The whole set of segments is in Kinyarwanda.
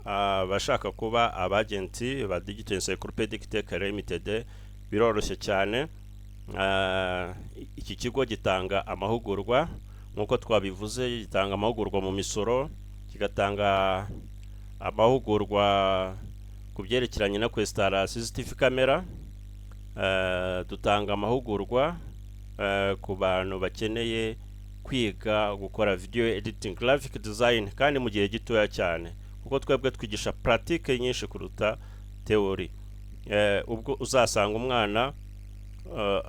abashaka kuba abagenti ba Digital Encyclopedic Tech Limited biroroshye cyane. Iki kigo gitanga amahugurwa nkuko twabivuze, gitanga amahugurwa mu misoro, kigatanga amahugurwa ku byerekeranye no kwestara CCTV camera, dutanga amahugurwa ku bantu bakeneye kwiga gukora video editing, graphic design kandi mu gihe gitoya cyane, kuko twebwe twigisha pratique nyinshi kuruta theory. Ubwo uzasanga umwana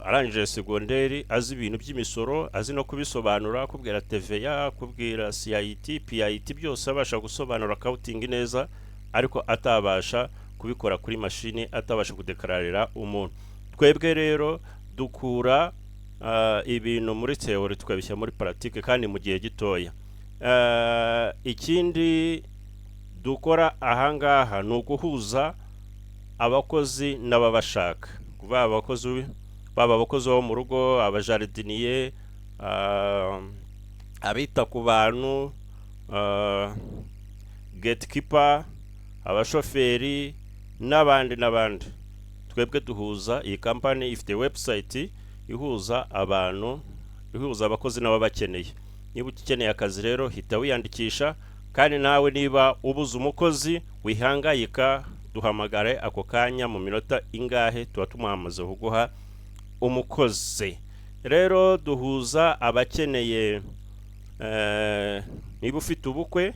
arangije segonderi azi ibintu by'imisoro, azi no kubisobanura, kubwira TVA, kubwira CIT, PIT, byose abasha gusobanura accounting neza, ariko atabasha kubikora kuri machine, atabasha kudekararira umuntu. Twebwe rero dukura ibintu muri theory tukabishya muri pratique kandi mu gihe gitoya. Ikindi dukora ahangaha ni uguhuza abakozi n'ababashaka, kuva abakozi bo mu rugo, abajardinier, abita ku bantu, gatekeeper, abashoferi n'abandi. Twebwe duhuza, iyi company ifite website ihuza abantu, ihuza abakozi n'ababakeneye. Niba ukeneye akazi rero hita wiyandikisha, kandi nawe niba ubuze umukozi wihangayika, duhamagare ako kanya mu minota ingahe tuba tumuhamaze kuguha umukozi. Rero duhuza abakeneye, niba ufite ubukwe,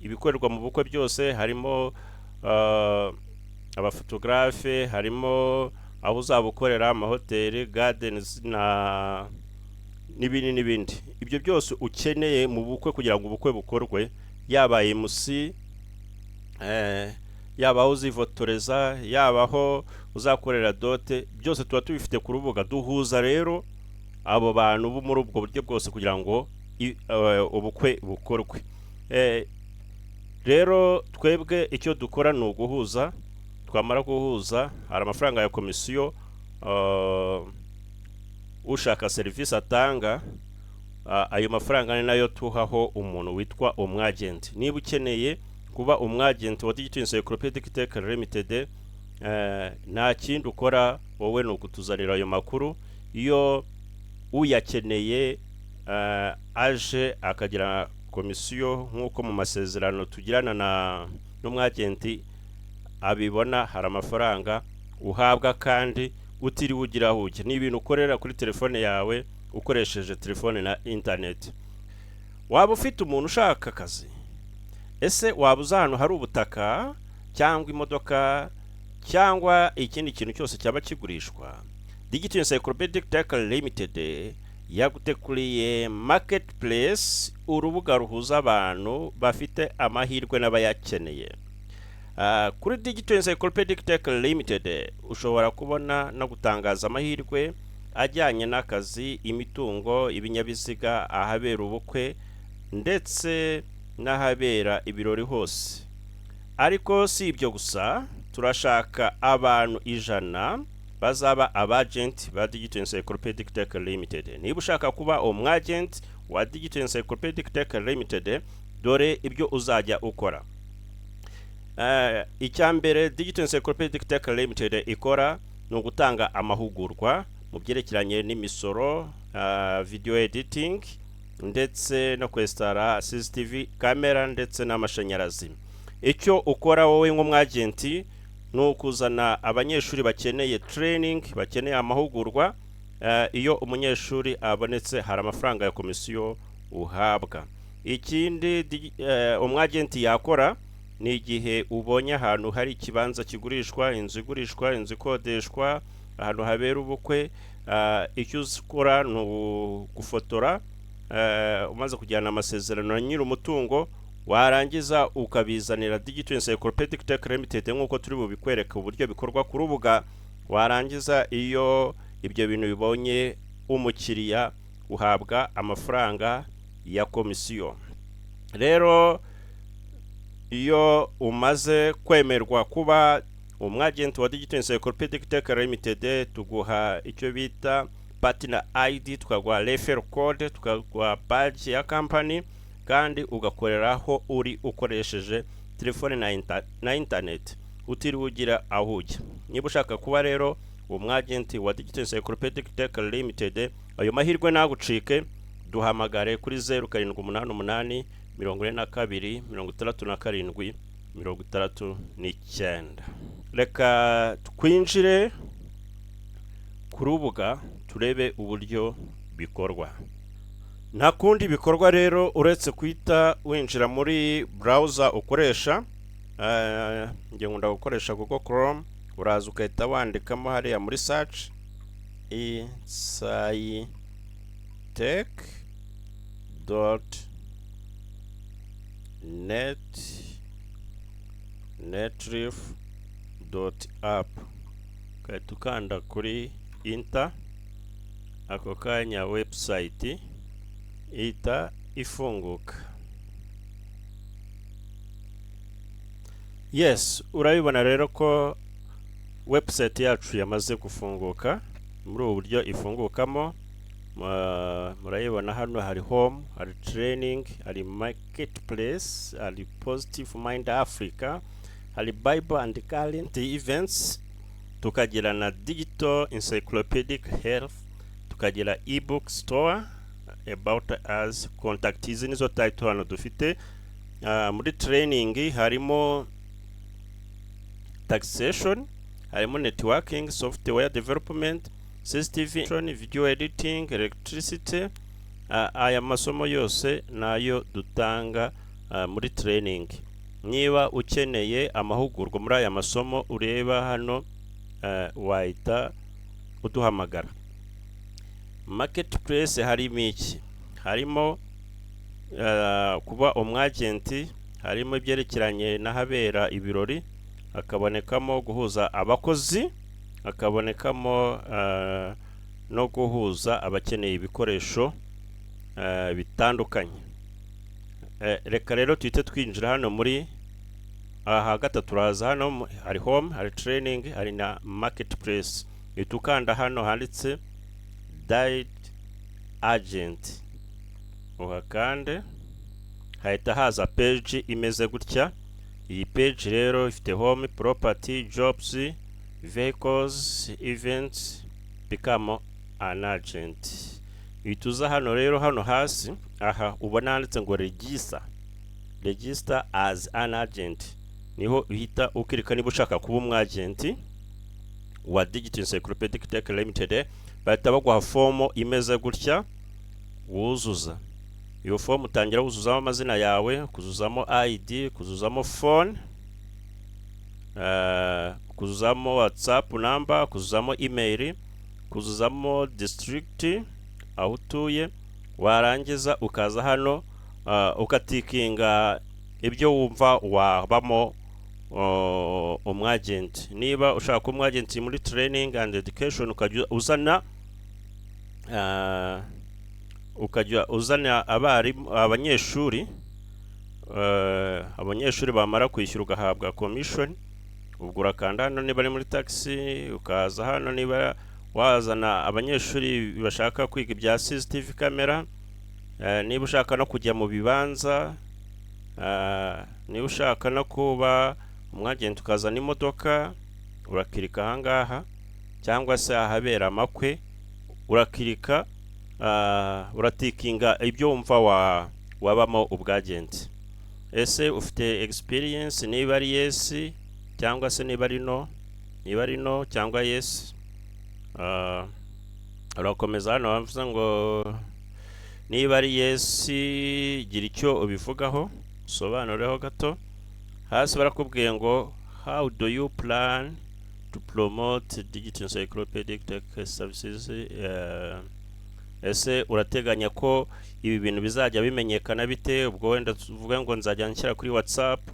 ibikorerwa mu bukwe byose, harimo abafotografe, harimo aho uzabukorera, amahoteli, gardens n'ibindi. Ibyo byose ukeneye mu bukwe kugira ngo ubukwe bukorwe, yaba MC, yaba aho uzifotoreza, yaba aho uzakorera dote, byose tuba tubifite ku rubuga. Duhuza rero abo bantu bo muri ubwo buryo bwose kugira ngo ubukwe bukorwe. Rero twebwe icyo dukora ni uguhuza. Twamara guhuza, hari amafaranga ya komisiyo ushaka serivisi atanga, ayo mafaranga ni nayo tuhaho umuntu witwa umwagent. Niba ukeneye kuba umwagent wa Digital Encyclopedic Tech Limited, nta kindi ukora, wowe ni ukutuzanira ayo makuru. Iyo uyakeneye aje akagira komisiyo nk'uko mu masezerano tugirana n'umwagenti abibona, hari amafaranga uhabwa kandi utiriwe ugira aho ujya. Ni ibintu ukorera kuri telefone yawe ukoresheje telefone na internet. Waba ufite umuntu ushaka akazi, ese waba uzi ahantu hari ubutaka cyangwa imodoka cyangwa ikindi kintu cyose cyaba kigurishwa, Digital Encyclopedic Tech Limited yagutekuriye marketplace, urubuga ruhuza abantu bafite amahirwe n'abayakeneye. Kuri Digital Encyclopedic Tech Limited ushobora kubona no gutangaza amahirwe ajyanye n'akazi, imitungo, ibinyabiziga, ahabera ubukwe ndetse n'ahabera ibirori hose. Ariko si ibyo gusa, turashaka abantu 100 bazaba abagent ba Digital Encyclopedic Tech Limited. Niba ushaka kuba umwagent wa Digital Encyclopedic Tech Limited, dore ibyo uzajya ukora. Icyambere Digital Encyclopedic Tech Limited ikora ni ugutanga amahugurwa mu byerekeranye n'imisoro, video editing ndetse no kwestara CCTV camera ndetse n'amashanyarazi. Icyo ukora wowe nk'umwagenti ni ukuzana abanyeshuri bakeneye training, bakeneye amahugurwa. Iyo umunyeshuri abonetse hari amafaranga ya komisiyo uhabwa. Ikindi umwagenti yakora ni igihe ubonye ahantu hari ikibanza kigurishwa, inzu igurishwa, inzu ikodeshwa, ahantu habera ubukwe, icyo ukora ni gufotora, umaze kujyana amasezerano na nyiri umutungo, warangiza ukabizanira Digital Encyclopedic Tech Limited nk'uko turi bubikwereka uburyo bikorwa ku rubuga. Warangiza iyo ibyo bintu bibonye umukiriya, uhabwa amafaranga ya komisiyo. Rero iyo umaze kwemerwa kuba umwagent wa Digital Encyclopedic Tech Limited, tuguha icyo bita partner ID, tukaguha referral code, tukaguha badge ya company, kandi ugakoreraho uri ukoresheje telefone na internet utiriwe ugira aho ujya. Niba ushaka kuba rero umwagenti wa Digital Encyclopedic Tech Limited, ayo mahirwe nagucike, duhamagare kuri 0788 42 67 69. Reka twinjire ku rubuga turebe uburyo bikorwa. Nta kundi bikorwa rero uretse kwita winjira muri browser ukoresha. Ngiye ngunda gukoresha Google Chrome, uraza ukahita wandikamo hariya muri search netrif.app, ukahita ukanda kuri enter. Ako kanya website ita ifunguka. Yes, urabibona rero ko website yacu yamaze gufunguka. Muri ubu buryo ifungukamo, murayibona hano hari home, hari training, hari marketplace, hari Positive Mind Africa, hari Bible and current events, tukagira na Digital Encyclopedic Health, tukagira ebook store, about us, contact. Izi nizo title hano dufite. Muri training harimo taxation, harimo networking, software development, CCTV, video editing, electricity. Aya masomo yose nayo dutanga muri training. Niba ukeneye amahugurwa muri aya masomo ureba hano, wahita uduhamagara. Marketplace harimo iki? Harimo kuba umwagenti, harimo ibyerekeranye n'ahabera ibirori, akabonekamo guhuza abakozi, akabonekamo no guhuza abakeneye ibikoresho bitandukanye. Reka rero tuhite twinjira hano muri aha gatatu. Turaza hano hari home, hari training, hari na marketplace. Itukanda hano handitse Diet Agent, uhakande, hahita haza page imeze gutya. Iyi page rero ifite home, property, jobs, vehicles, events, become an agent. Ituza hano rero, hano hasi aha ubona handitse ngo register as an agent. Niho uhita ukirika niba ushaka kuba umwagenti wa Digital Encyclopedic Tech Limited. Bahita baguha fomo imeze gutya wuzuza. Iyo fomu utangira wuzuzamo amazina yawe, kuzuzamo ID, kuzuzamo phone, kuzuzamo WhatsApp number, kuzuzamo email, kuzuzamo district aho utuye. Warangiza ukaza hano ukatikinga ibyo wumva wabamo umwagenti. Niba ushaka umwagenti muri training and education, ukajya uzana abanyeshuri, abanyeshuri bamara kwishyura ugahabwa commission. Ubwo urakanda hano niba ari muri taxi, ukaza hano niba wazana abanyeshuri bashaka kwiga ibya CCTV camera, niba ushaka no kujya mu bibanza, niba ushaka no kuba umwagenti ukazana imodoka, urakirika ahangaha, cyangwa se ahabera amakwe urakirika, uratikinga ibyo wumva wabamo ubwagenti. Ese ufite experience? Niba ari yes cyangwa se niba ari no, niba ari no cyangwa yes, urakomeza hano bavuze ngo niba ari yes gira icyo ubivugaho, sobanureho gato. Hasi barakubwiye ngo how do you plan to promote Digital Encyclopedic Tech Services? Ese urateganya ko ibi bintu bizajya bimenyekana bite? Ubwo wenda tuvuge ngo nzajya nshyira kuri WhatsApp,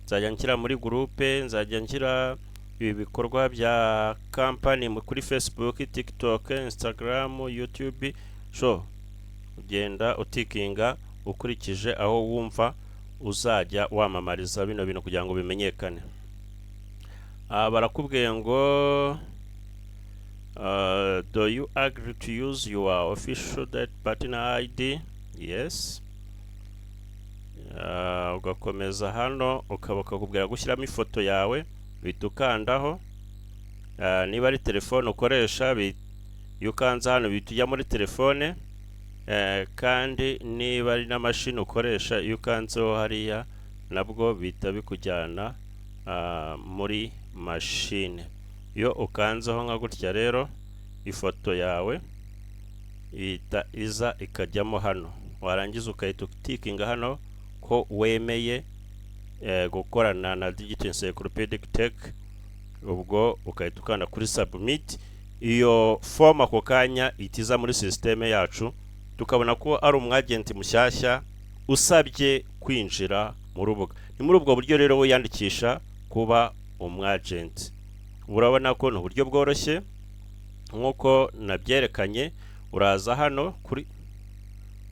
nzajya nshyira muri groupe, nzajya nshyira ibi bikorwa bya company kuri Facebook, TikTok, Instagram, YouTube. So ugenda utikinga ukurikije aho wumva uzajya wamamariza bino bintu kugira ngo bimenyekane. Barakubwiye ngo do you agree to use your official partner ID? Yes. ugakomeza hano ukabakakubwira gushyiramo ifoto yawe, bita ukandaho. Niba ari telefone ukoresha iyo ukanze hano bita ujya muri telefone, kandi niba ari na mashini ukoresha iyo ukanzeho hariya nabwo bita bikujyana muri mashine. Iyo ukanzeho nka gutya rero ifoto yawe ihita iza ikajyamo hano, warangiza ukahita utikinga hano ko wemeye gukorana na Digital Encyclopedic Tech, ubwo ukahita ukanda kuri submit. Iyo form ako kanya itiza muri systeme yacu, tukabona ko ari umwagenti mushyashya usabye kwinjira mu rubuga. Ni muri ubwo buryo rero wiyandikisha kuba umwagenti. Urabona ko ni uburyo bworoshye nk'uko nabyerekanye. Uraza hano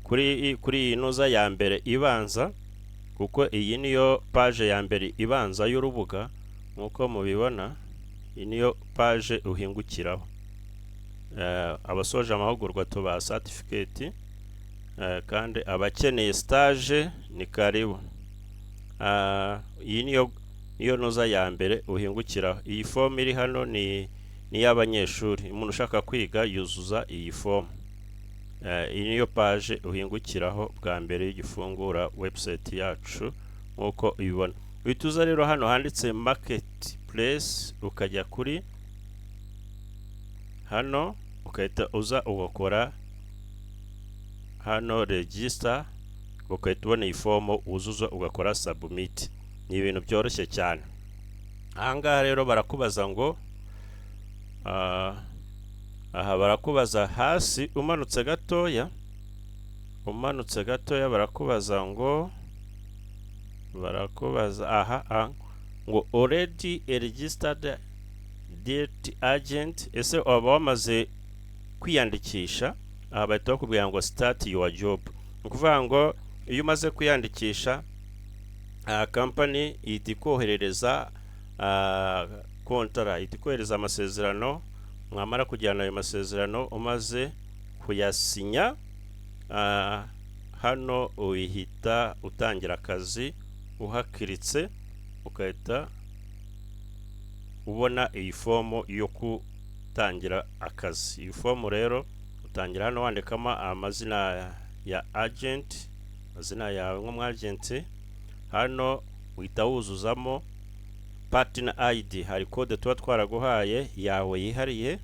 kuri iyi noza ya mbere ibanza, kuko iyi niyo page ya mbere ibanza y'urubuga. Nk'uko mubibona iyi niyo page uhingukiraho. Abasoje amahugurwa tubaha certificate, kandi abakeneye stage ni karibu. Iyi niyo noza ya mbere uhingukiraho. Iyi form iri hano ni y'abanyeshuri. Umuntu ushaka kwiga yuzuza iyi form. Iyi niyo page uhingukiraho bwa mbere y'igifungura website yacu nk'uko ubibona. Uhituza rero hano handitse marketplace, ukajya kuri hano ukahita uza ugakora hano register, ukahita ubona iyi form uzuza ugakora submit. Ni ibintu byoroshye cyane. Ahangaha rero barakubaza ngo aha barakubaza hasi umanutse gatoya, barakubaza ngo ngo already a registered direct agent. Ese waba wamaze kwiyandikisha? Aha bahita bakubwira ngo start your job. Ni ukuvuga ngo iyo umaze kwiyandikisha, company ihita ikoherereza kontara, ihita ikohereza amasezerano. Mwamara kujyana ayo masezerano umaze kuyasinya, hano uhita utangira akazi uhakiritse, ukahita ubona iyi fomu yo gutangira akazi. Iyi fomu rero utangira hano wandikamo amazina ya agent, amazina yawe nk'umwagenti. Hano uhita wuzuzamo partner ID, hari code tuba twaraguhaye yawe yihariye.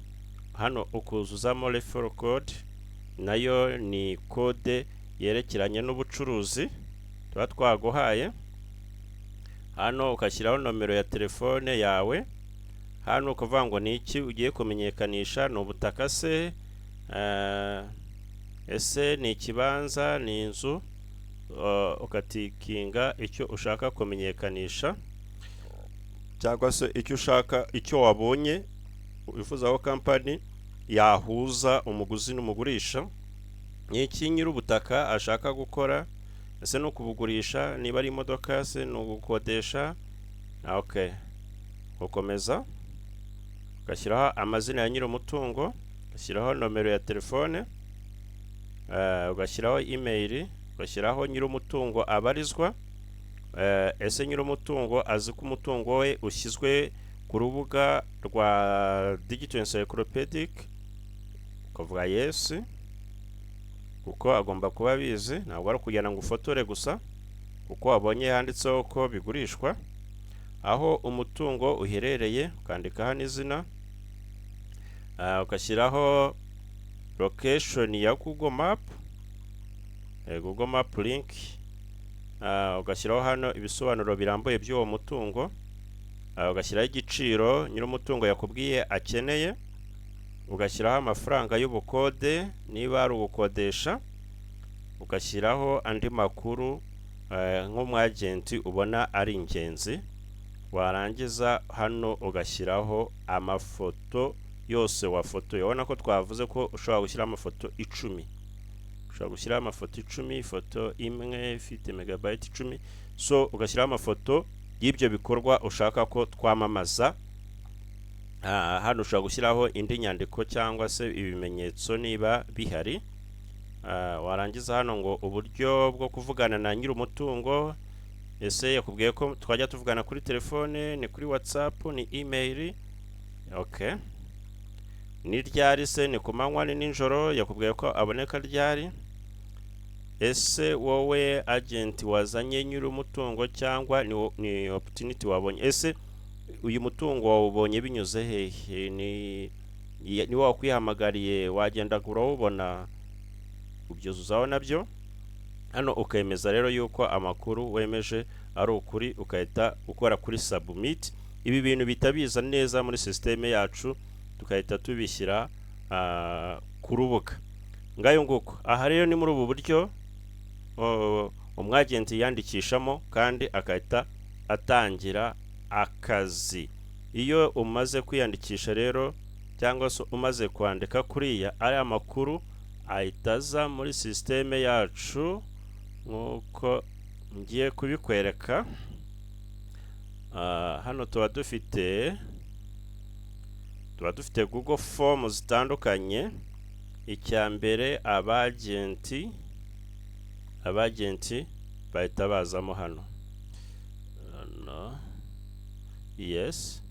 Hano ukuzuzamo referral code, nayo ni code yerekeranye n'ubucuruzi tuba twaguhaye. Hano ukashyiraho nomero ya telefone yawe. Hano ukavuga ngo ni iki ugiye kumenyekanisha, ni ubutaka se, ese ni ikibanza, ni inzu. Ukatikinga icyo ushaka kumenyekanisha, cyangwa se icyo wabonye wifuza aho company yahuza umuguzi n'umugurisha. Iki nyir'ubutaka ashaka gukora, ese no kubugurisha, niba ari imodoka se no gukodesha. Okay, ukomeza ugashyiraho amazina ya nyir'umutungo, ugashyiraho nomero ya telefone, ugashyiraho email, ugashyiraho nyir'umutungo abarizwa. Ese nyir'umutungo azi ko umutungo we ushyizwe ku rubuga rwa Digital Encyclopedic? Ukavuga yes, kuko agomba kuba abizi, ntabwo ari kujyana ngo ufotore gusa, kuko wabonye handitseho ko bigurishwa. Aho umutungo uherereye ukandika hano izina, ugashyiraho location ya Google Map, Google Map link, ugashyiraho hano ibisobanuro birambuye by'uwo mutungo, ugashyiraho igiciro nyir'umutungo yakubwiye akeneye, ugashyiraho amafaranga y'ubukode niba ari ugukodesha, ugashyiraho andi makuru nk'umwagenti ubona ari ingenzi. Warangiza hano ugashyiraho amafoto yose wafotoye. Ubona ko twavuze ko ushobora gushyira amafoto 10. Ushobora gushyiraho amafoto 10, ifoto imwe ifite megabyte 10. So ugashyiraho amafoto y'ibyo bikorwa ushaka ko twamamaza. Hano ushobora gushyiraho indi nyandiko cyangwa se ibimenyetso niba bihari. warangiza hano ngo uburyo bwo kuvugana na nyir'umutungo, ese yakubwiye ko twajya tuvugana kuri telefone, ni kuri WhatsApp, ni email. Okay, ni ryari se, ni ku manywa, ni nijoro, yakubwiye ko aboneka ryari. Ese wowe agent wazanye nyir'umutungo cyangwa ni opportunity wabonye? Ese uyu mutungo wawubonye binyuze hehe? ni wakwihamagariye, wagenda urawubona, ubyuzuzaho nabyo hano, ukemeza rero yuko amakuru wemeje ari ukuri, ukahita ukora kuri submit. Ibi bintu bitabiza neza muri systeme yacu, tukahita tubishyira ku rubuga ngayo nguko. Aha rero ni muri ubu buryo umwagenti yandikishamo kandi akahita atangira akazi. Iyo umaze kwiyandikisha rero cyangwa se umaze kwandika kuriya, ari amakuru ahita aza muri systeme yacu nkuko ngiye kubikwereka. Hano tuba dufite Google form zitandukanye. Icya mbere, abagenti bahita bazamo hano. Yes,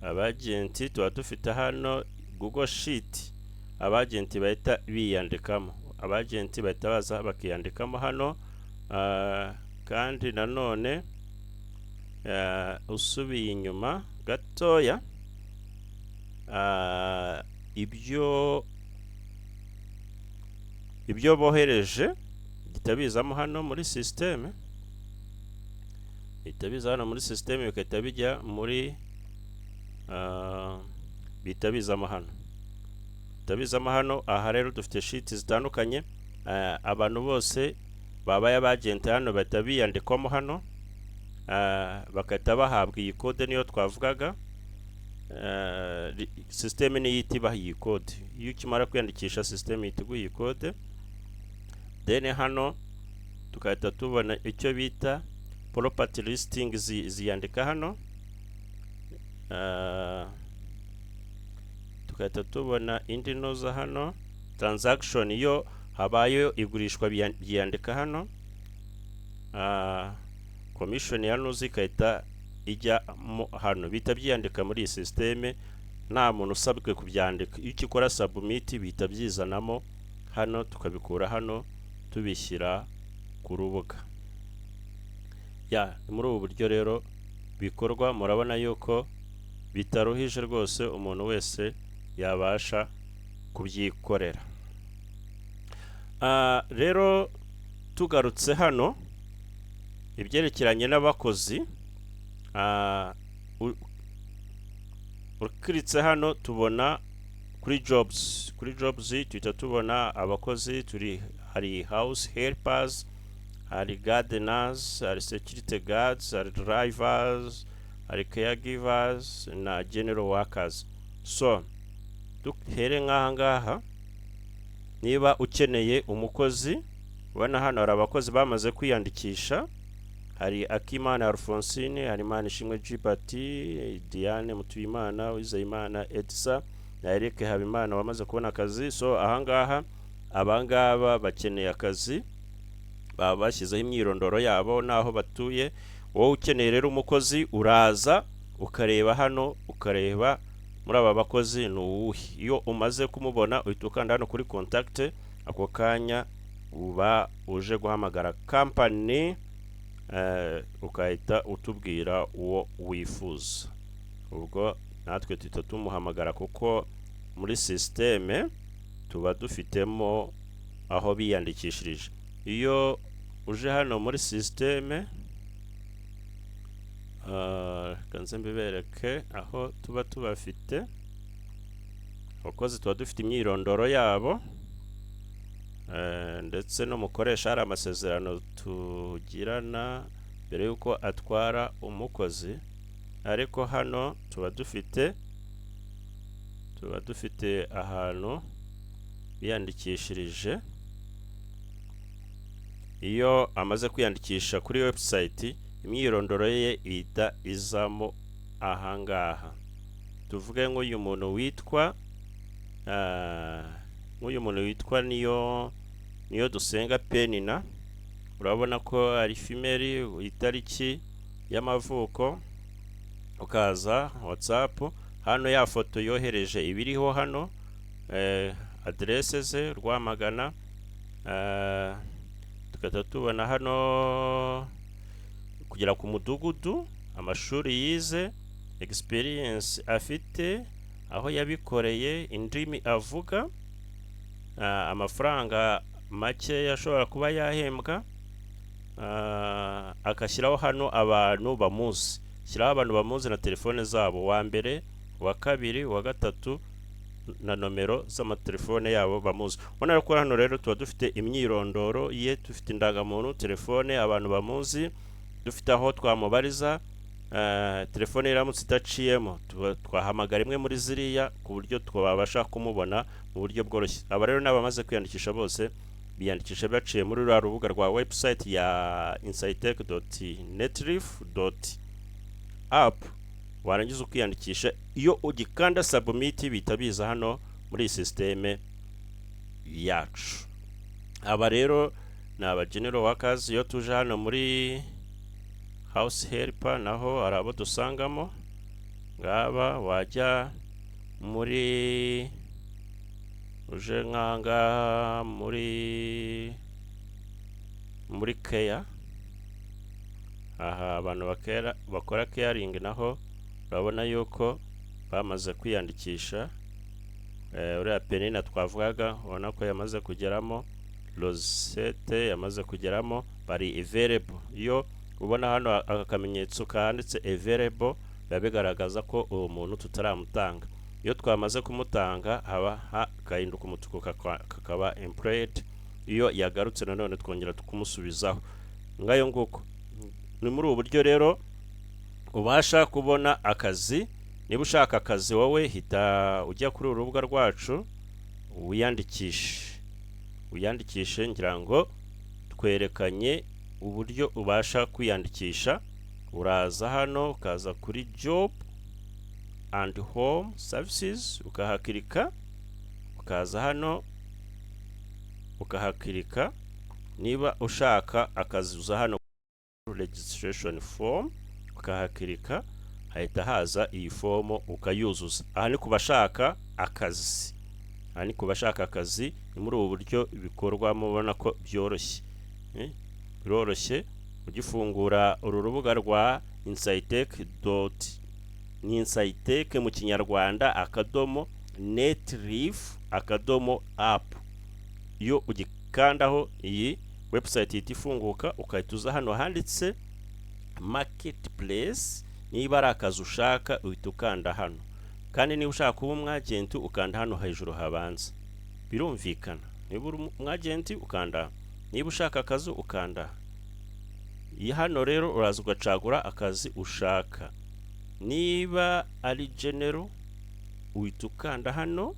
abagenti tuba dufite hano Google Sheet, abagenti bahita biyandikamo, abagenti bahita baza bakiyandikamo hano. Kandi nanone usubiye inyuma gatoya, ibyo bohereje gitabizamo hano muri systeme, bitabiza hano muri systeme, bikahita bijya muri bitabizamo hano. Aha rero dufite sheet zitandukanye. Abantu bose babaye abagenti hano bahita biyandikwamo hano, bakahita bahabwa iyi code niyo twavugaga. Systeme niyo ihita ibaha iyi code. Iyo ukimara kwiyandikisha, systeme ihita iguha iyi code. Then hano tukahita tubona icyo bita property listing, ziyandika hano. Tukahita tubona indi noza hano, transaction iyo habaye igurishwa byandika hano. Commission ya nuzi ikahita ijya hano, bita byandika muri iyi systeme, nta muntu usabwe kubyandika. Iyo ukikora submit bita byizanamo hano, tukabikura hano tubishyira ku rubuga. Muri ubu buryo rero bikorwa. Murabona yuko bitaruhije rwose, umuntu wese yabasha kubyikorera. Rero tugarutse hano ibyerekeranye n'abakozi, ukiritse hano tubona kuri jobs tuhita tubona abakozi, hari house helpers, hari gardeners, hari security guards, hari drivers, hari caregivers na general workers. So duhere ngaha, niba ukeneye umukozi, ubona hano hari abakozi bamaze kwiyandikisha. Hari Akimana Alphonsine, hari Manishimwe Gilbert, Diane Mutuyimana, Uwizeyimana Edsa na Eric Habimana wamaze kubona akazi. So ahangaha abangaba bakeneye akazi, baba bashyizeho imyirondoro yabo n'aho batuye. Wowe ukeneye rero umukozi, uraza ukareba hano, ukareba muri aba bakozi ni uwuhe. Iyo umaze kumubona uhita ukanda hano kuri contact, ako kanya uba uje guhamagara company, ukahita utubwira uwo wifuza. Ubwo natwe tuhita tumuhamagara, kuko muri systeme tuba dufitemo aho biyandikishirije. Iyo uje hano muri systeme, kanze mbibereke aho tuba tubafite abakozi, tuba dufite imyirondoro yabo, ndetse no mukoresha hari amasezerano tugirana mbere yuko atwara umukozi. Ariko hano tuba dufite ahantu biyandikishirije. Iyo amaze kwiyandikisha kuri website, imyirondoro ye ihita izamo ahangaha. Tuvuge nk'uyu muntu witwa niyo niyo dusenga Penina, urabona ko ari female, itariki y'amavuko, ukaza WhatsApp hano ya foto yohereje ibiriho hano, adresse ze Rwamagana, tukata tubona hano kugera ku mudugudu, amashuri yize, experience afite, aho yabikoreye, indimi avuga, amafaranga make yashobora kuba yahembwa, akashyiraho hano abantu bamuzi, shyiraho abantu bamuzi na telefone zabo, wa mbere, wa kabiri, wa gatatu, na nomero z'amatelefone yabo bamuzi. Ubona ko hano rero tuba dufite imyirondoro ye, dufite indangamuntu, telefone, abantu bamuzi, dufite aho twamubariza, telefone iramutse idaciyemo twahamagara imwe muri ziriya ku buryo twabasha kumubona mu buryo bworoshye. Aba rero n'abamaze kwiyandikisha bose biyandikisha baciye muri rwa rubuga rwa website ya insightech.netrif.app, warangiza ukiyandikisha. Iyo ugikanda submit bihita biza hano muri iyi systeme yacu. Aba rero ni aba general workers. Iyo tuje hano muri house helper naho hari abo dusangamo, ngaba wajya muri uje nkanga muri care, aha abantu bakora caring naho urabona yuko bamaze kwiyandikisha. Uriya Penina twavugaga ubona ko yamaze kugeramo, Rosette yamaze kugeramo, bari available. Iyo ubona hano akamenyetso kanditse available biba bigaragaza ko uwo muntu tutaramutanga. Iyo twamaze kumutanga haba hakahinduka umutuku kakaba employed. Iyo yagarutse nanone twongera tukumusubizaho ngayo nguko. Ni muri ubu buryo rero ubasha kubona akazi. Niba ushaka akazi wowe hita ujya kuri urubuga rwacu wiyandikishe, ngira ngo twerekanye uburyo ubasha kwiyandikisha. Uraza hano ukaza kuri job and home services, ukahakirika, ukaza hano ukahakirika. Niba ushaka akazi uza hano registration form, ukahakirika, hahita haza iyi fomo ukayuzuza. Aha ni kubashaka akazi, ni muri ubu buryo bikorwa. Mubona ko byoroshye, biroroshye. Ugifungura uru rubuga rwa insightech mu kinyarwanda akadomo netrif.app. Iyo ugikandaho iyi website ihita ifunguka, ukahita uza hano handitse marketplace. Niba ari akazi ushaka uhita ukanda hano, kandi niba ushaka kuba umwagenti ukanda hano hejuru habanza. Birumvikana, niba uri umwagenti ukanda, niba ushaka akazi ukanda. Hano rero uraza ugacagura akazi ushaka. Niba ari general uhita ukanda hano,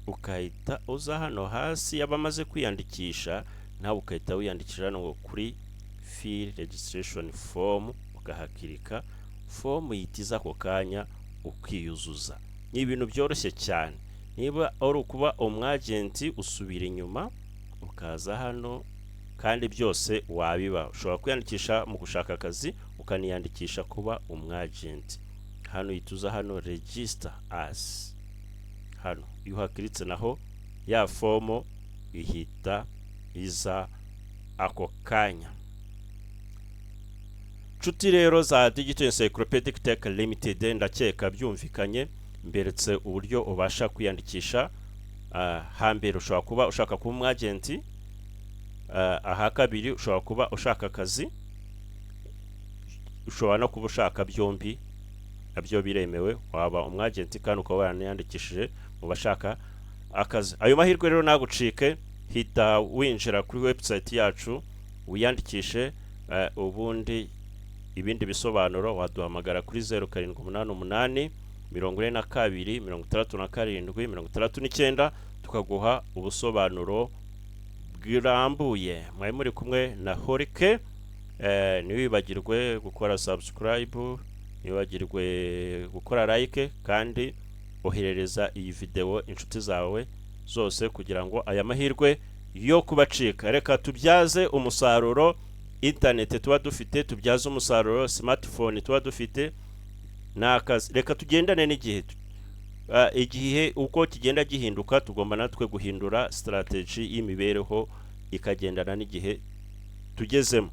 ukahita uza hano hasi y'abamaze kwiyandikisha, nawe ukahita wiyandikisha hano kuri fill registration form, ukahakirika. Form yitiza ako kanya ukiyuzuza. Ni ibintu byoroshye cyane. Niba ari ukuba umwagenti usubira inyuma ukaza hano, kandi byose wabiba. Ushobora kwiyandikisha mu gushaka akazi, ukaniyandikisha kuba umwagenti. Hano yituza hano register as, hano iyo uhakiritse naho ya fomo ihita iza ako kanya. Nshuti rero za Digital Encyclopedic Tech Limited, ndakeka byumvikanye. Mberetse uburyo ubasha kwiyandikisha. Hambere ushobora kuba ushaka kuba umwagenti, aha kabiri ushobora kuba ushaka akazi, ushobora no kuba ushaka byombi, nabyo biremewe. Waba umwagenti kandi ukaba waraniyandikishije mu bashaka akazi. Ayo mahirwe rero nagucike, hita winjira kuri website yacu wiyandikishe. Ubundi ibindi bisobanuro waduhamagara kuri 0788 42 67 69 tukaguha ubusobanuro bwirambuye. Mwari muri kumwe na Horike. Niwibagirwe gukora subscribe, niwibagirwe gukora like, kandi oherereza iyi video inshuti zawe zose kugira ngo aya mahirwe yo kubacika. Reka tubyaze umusaruro internet tuba dufite, tubyaze umusaruro smartphone tuba dufite, n'akazi. Reka tugendane n'igihe. Igihe uko kigenda gihinduka tugomba natwe guhindura strategy y'imibereho ikagendana n'igihe tugezemo.